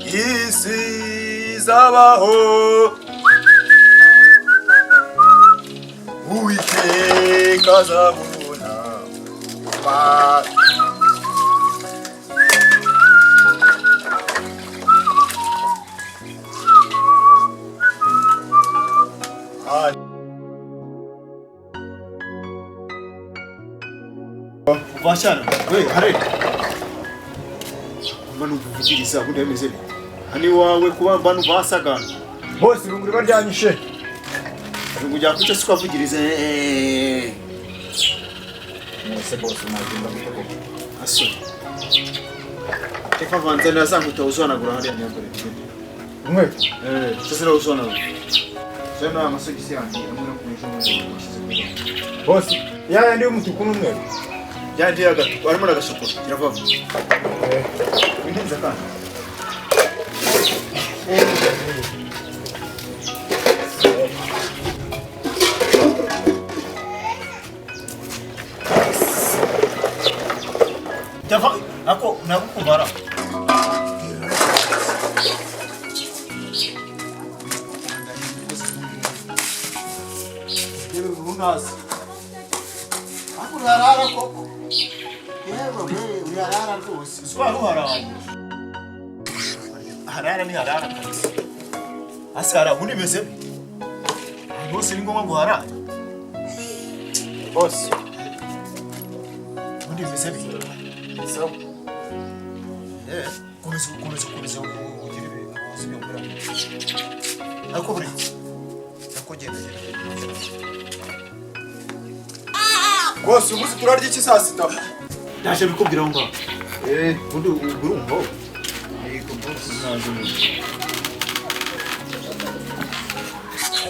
isi zabaho Uwiteka azabona Bashana, we hare. Manu kuvugiriza ubundi yemeze. Hani wawe kuba mbanu basaga. Bose runguri baryanyishe. Rungu jya kucyo sikavugiriza Mwese bose mwagenda mutego. Aso. Teka vanze nazangu tawuzona gura hali anyambere. Umwe. Sasa uzona. Sema amasogisi yanjye amwe kunisha mu mushize. Bose, yaya ndi umutuku n'umwe. Yaje agatu arimo nagashokora kiravava. Windiza kana. Java ako nakukubara. Yewe runasi. Ako narara koko. Yewe uyarara rwose. Swara uharara. Harara ni harara kabisa. Asara undi meze. Bose ni ngoma ngo harara. Bose. Undi meze bi. So. Komeza ugire ubuzima bwawe. Ako buri. Ako genda. Bose ubuze turarya iki saa sita? Ndaje bikubwira ngo. Undi urumva. Yego bose naje.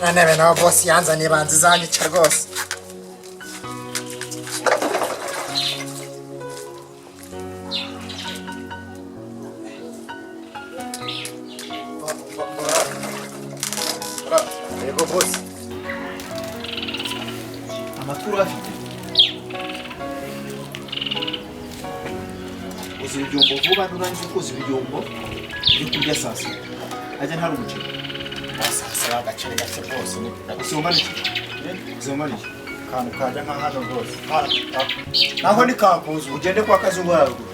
None nawe boss yanzaniye banzi zanyica rwose. Yego bose. Amakuru afite. Uzi ibyombo vuba nurangiza ukoze ibyombo byo kurya sasa. Ajya ntari umuceri. Asasa agacere gace bose. Usomani. Usomani. Kantu kaje nka hano rwose. Naho ni kakuzu. Ugende kwa Kazungu haruguru.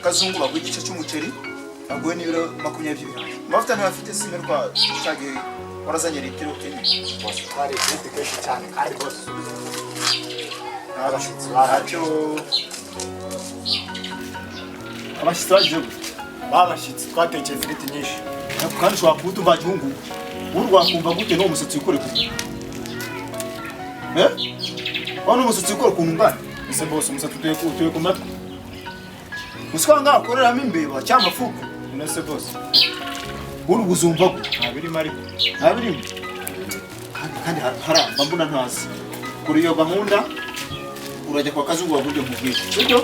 Kazungu baguha igice cy'umuceri aguhe n'ibiro 20. Mafuta niba afite simerwa cyage warazanye litiro enye. Bose twari kenshi cyane kandi bose. Abashitsi baracyo. Abashitsi baje Babashitsi twatekeye ifiriti nyinshi. kandi ushobora kutumva gihungu. Urwakumva gute no umusatsi ukore kuko. Wano umusatsi ukore ku ngana. Ese bose umusatsi utuye ku matwi. Usanga akoreramo imbeba cyangwa amafuku. Nese bose. Uri guzumva ko Ntabirimo ariko. ntabirimo. Kandi haramba mbona ntazi. Kuri iyo gahunda urajya kwa Kazungu waburyo mubwire. Sibyo?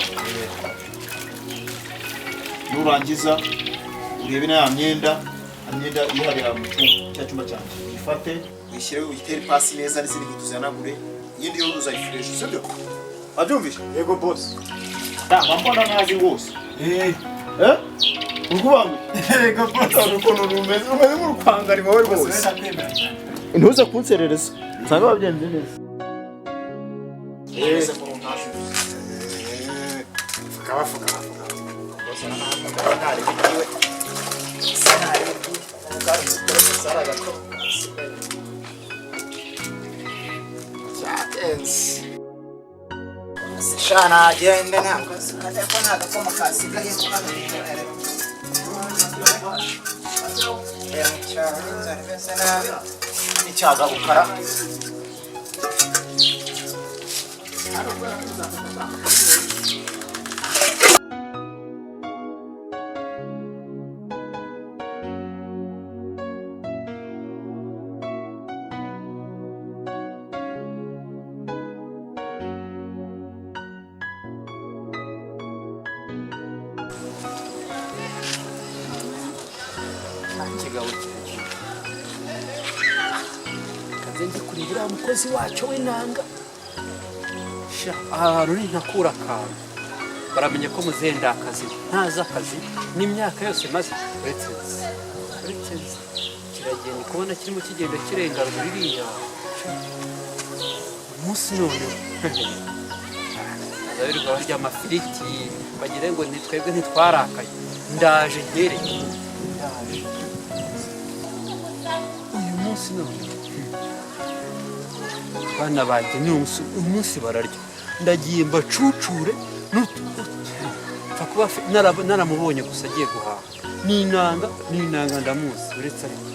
Nurangiza urebe na myenda iharira mu cyumba cyanjye. Ifate uyishyire uyitere pasi neza n'izindi nkituzanagure. Yindi yo uzayifresh. Sibyo? Wabyumvise? Yego bose. Mbona ntazi rwose. Urkubangu. Yego bose urukundo rumeze nk'urupangari wowe rwose. Ntuze kunserereza. Nsanga babyenze neza. Fuka. Bose nari bigiwe. Sanari. Kandi saraga ko. Yes. Shana agenda ntabwo ko nagakoma kasigaye Icyaga gukara. Kazengi kuribira umukozi wacu w'inanga. Sha ahantu ni ntakura akantu. baramenye ko muzenda akazi ntaza akazi n'imyaka yose maze uretse kiragenda kubona kirimo kigenda kirenga ruriya umunsi none azabirirwa barya amafiriti bagire ngo twebwe ntitwarakaye ndaje ngereye uyu munsi none bana banjye ni umunsi bararya ndagiye mbacucure pfa kuba naramubonye gusa agiye guhaha n'inanga ndamuzi uretse ariko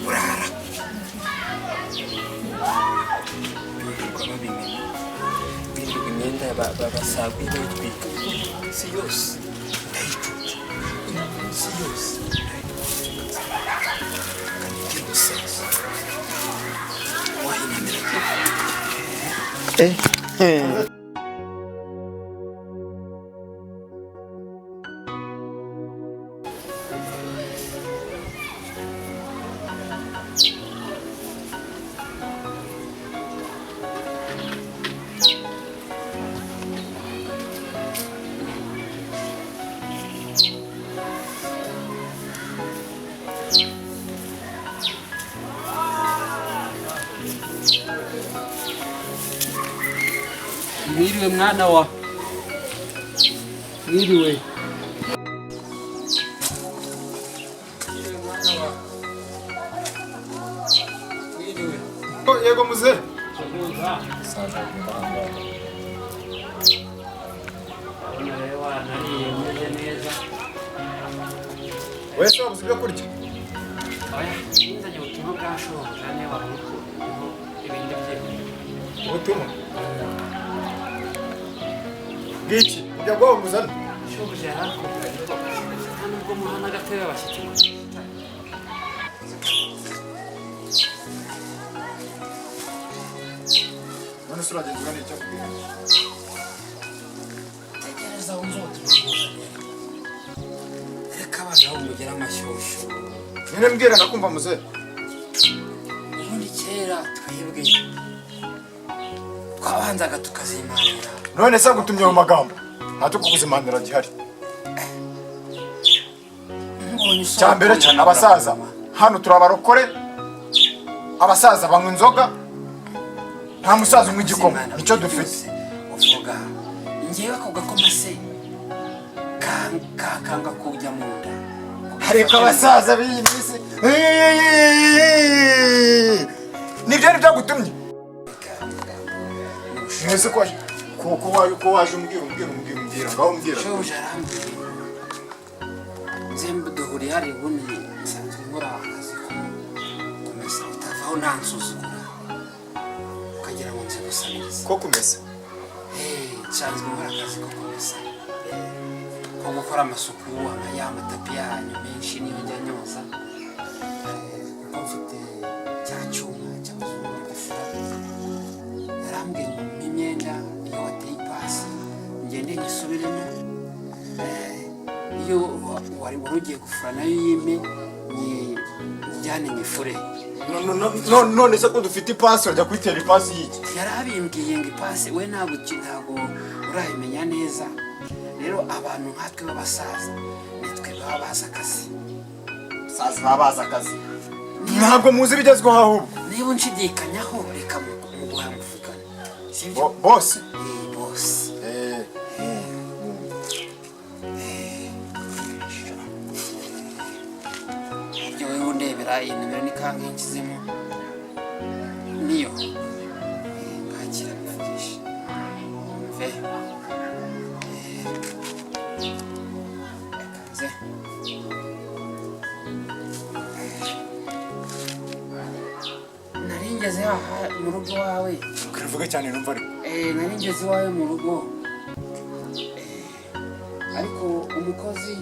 kurara birirwa imyenda basaguye bayitwika si yose ndayicuza si yose kandi gusaza wahimamira mwiriwe mwana wa mwiriwe yego muzee wese wabuze ibyo kurya nzanye ubutumwa bwa shobuja niba wabuko ibindi by'ibindi ubutumwa bw'iki ujya bwawe muzana shobuja yarakubwira nta nubwo muhana gatoya abashyitsi none se uragenzura n'icyo akubwira tegereza wumva ubutumwa reka abana bo mugera amashyushyu nyine mbwira ndakumva muzee ubundi kera twebwe twabanzaga tukazimanira none se gutumye mu magambo ntacyo kukuzimanira gihari cya mbere cyane abasaza hano turabarokore abasaza banywa inzoga nta musaza unywa igikoma nicyo dufite uvuga ngewe ako gakoma se kakanga kujya mu nda ariko abasaza b'iyi minsi nibyo ni byo gutumye mwese ko waje umbwira ngaho umbwira shobuja arambwira nzembe duhuriye hari ubundi nsanzwe nkora akazi ko kumesa utavaho ntansuzugura ukagira ngo nze gusabiriza ko kumesa nsanzwe nkora akazi ko kumesa ko gukora amasuku amatapi yanyu menshi niyo njya nyoza kuko mfite cya cyuma cy'abazungu gufura yarambwiye ngo imyenda iyo wateye ipasi ngende nyisubiremo iyo wari ugiye gufura nayo yime njyane nyifure none se ko dufite ipasi wajya kwitera ipasi y'iki? yarabimbwiye ngo ipasi we ntabwo urabimenya neza. Rero abantu nkatwe b'abasaza nitwe baba bazi akazi. Sazi babaza akazi. Ntabwo muzi bigezweho ahubwo. Niba unshidikanyaho reka muguha muvugana. Sibyo? Boss. Boss. Ibyo wewe undebera iyi nimero ni kangahe nkizemo? Niyo. Kakira mvugisha. Mve. Kaze. Naringeze aha mu rugo wawe. Ukivuga cyane numva ariko. Naringeze iwawe mu rugo. Ariko umukozi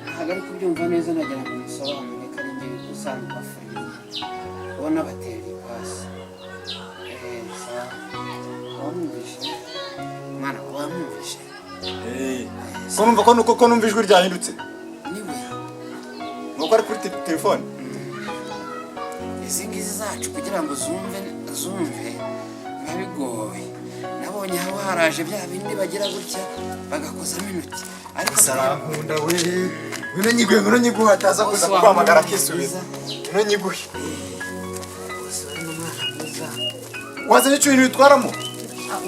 ntabwo ari kubyumva neza, nagira ngo musobanure ko ari njye usanzwe bafurira. Ubona batera ipasi. Wamwumvishe? Mwana wamwumvishe? Ko numva ko numva ijwi ryahindutse. Niwe. Nuko ari kuri telefone. Izi ngizi zacu kugira ngo zumve biba bigoye. Nabonye haba haraje bya bindi bagira gutya bagakozamo intoki. Ariko Sarankunda we. Bino nyiguhe ataza kuza kwamagara kisubiza. Bino nyiguhe. Wazanye icyo ibintu bitwaramo?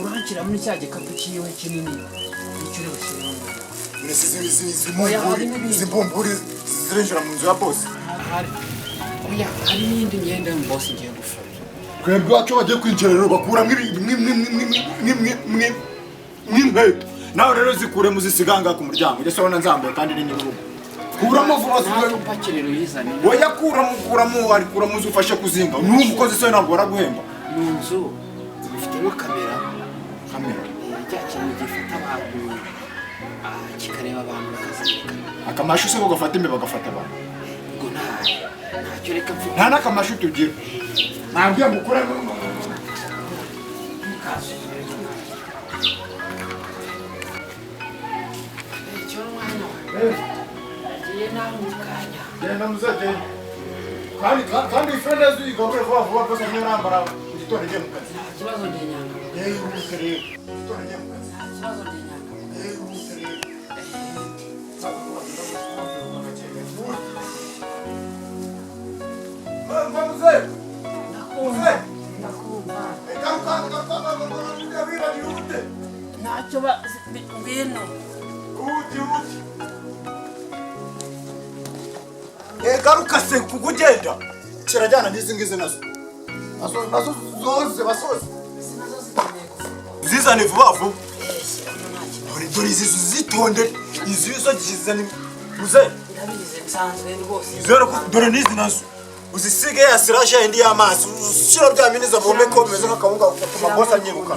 Urankira muri cya gikapu cyiwe kinini. Nicyo uri bushyiramo. Izi mbumburi zirinjira mu nzu ya boss. Hari n'indi myenda mu boss ngiye gufurira. Twebwe wacu bagiye kwinjira rero bakuramo nk'inkweto. Nawe rero zikure muzisiganga ku muryango. Ujye sobona nzambaye kandi ni nyurugo. Kuramo vuba Ntabwo upakiriro yizane. Oya kuramo arikura muzi ufashe kuzinga. N'umukozi se ntabwo baraguhemba. Mu nzu zifitemo kamera. Kamera. Cya kintu gifata abantu kikareba abantu bakazirikana. Akamashu se bagafata imbe bagafata abantu. Ubwo ntacyo reka mvuga. Nta n'akamashu tugira. Ntabwiye mukore Icyo mwana agiye nawe mu kanya. genda muzagenda. Kandi ifrene zigomba vuba rwose niyo nambara mu gitondo igiye mu kazi. Nta kibazo ndi nyanga. Ubuse rero. Gitondo igiye mu kazi. Nta kibazo ndi nyanga. Ubuse rero. Mbamuze. Ndakumva. Ntacyo ngwino. Garuka se kugenda. Kirajyana n'izi ngizi nazo. Nazo zose basoze. Sinazo zikeneye kuvurwa. Zizane vuba vuba. Nta Dore izi zitonde. Izi zo zizane. Muze. ndabizi nsanzwe rwose. Dore n'izi nazo. Uzisige ya sirasha indi y'amazi. Ushyira bya miniza bombe ko bimeze nk'akawunga gatuma boss anyiruka.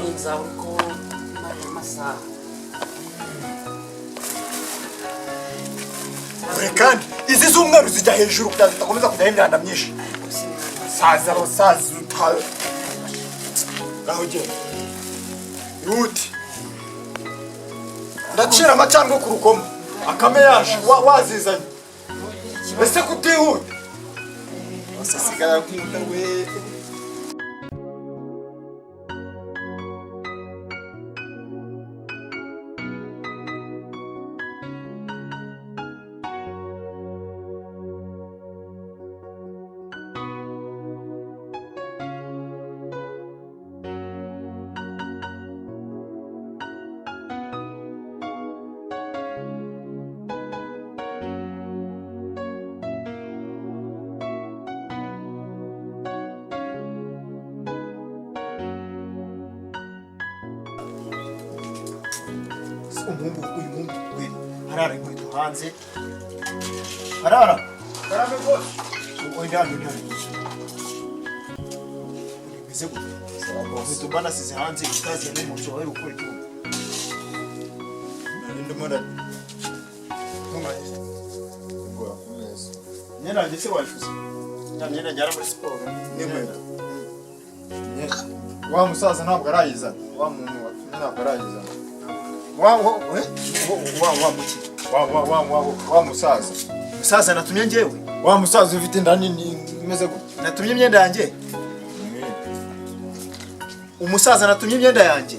Kandi izi z'umweru zijya hejuru kugira zidakomeza kujyaho imyanda myinshi. Saza utawe. Ngaho genda. Yuti. Ndacira amacandwe ku rukoma. Akame yaje wazizanye. Ese kutihuta. Sigara kunda we. Uyu we harara inkweto hanze. Harara. Karame boss. Uko ndani. Bize gute? Sawa boss. Tubana size hanze itazi ya mu cyo bari gukora iki. Ninde mwana. Tumanye. Ngo akomeza. Nyina ngise washuze. Nyina njyara muri siporo. Nyemera. Wa musaza ntabwo arayiza. Wa muntu ntabwo arayiza. Wa musaza. Musaza natumye ngewe. Wa musaza ufite inda nini bimeze gutya natumye imyenda yanjye umusaza natumye imyenda yanjye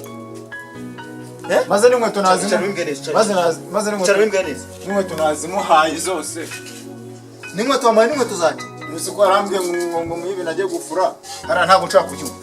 maze n'inkweto n'inkweto nazimuhaye zose n'inkweto wampaye n'inkweto zanjye uzi ko arambwiye ngo mwibi najye gufura hariya ntabwo nshaka kubyumva